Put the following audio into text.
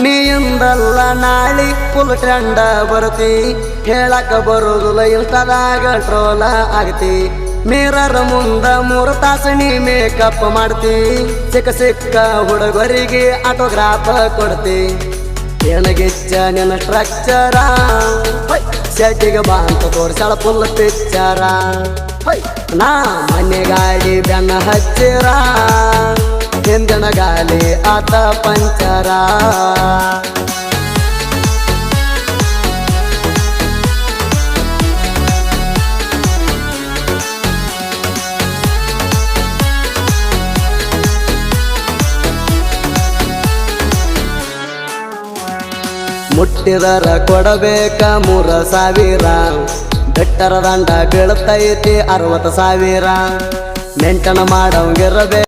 ನೀಯಿಂದಲ್ಲ ನಾಳಿ ಫುಲ್ ಟ್ರೆಂಡ ಬರ್ತಿ ಹೇಳಕ ಬರುದಿಲ್ಲ ಇನ್ಸ್ಟಾದಾಗ ಟ್ರೋಲ ಆಗ್ತಿ ಮಿರರ್ ಮುಂದ 3 ತಾಸು ನೀ ಮೇಕಪ್ ಮಾಡ್ತಿ ಸಿಕ್ಕ ಸಿಕ್ಕ ಹುಡುಗರಿಗೆ ಆಟೋಗ್ರಾಫ್ ಕೊಡ್ತಿ ಏನಗಿಚ್ಚ ನಿನ್ನ ಸ್ಟ್ರಕ್ಚರ ಶೆಟ್ಟಿಗೆ ಬಾ ಅಂತ ತೋರ್ಸಾಳ ಫುಲ್ ಪಿಕ್ಚರ ನಾ ಮನೆ ಗಾಡಿ ಬೆನ್ನ ಹಚ್ಚಿರ ಹಿಂದಿನ ಗಾಲಿ ಆತ ಪಂಚರ ಮುಟ್ಟಿದರ ಕೊಡಬೇಕ 3,000 ಬೆಟ್ಟರ ದಂಡ ಬೀಳ್ತೈತಿ 60,000 ಮೆಂಟನ ಮಾಡಂಗಿರಬೇಕು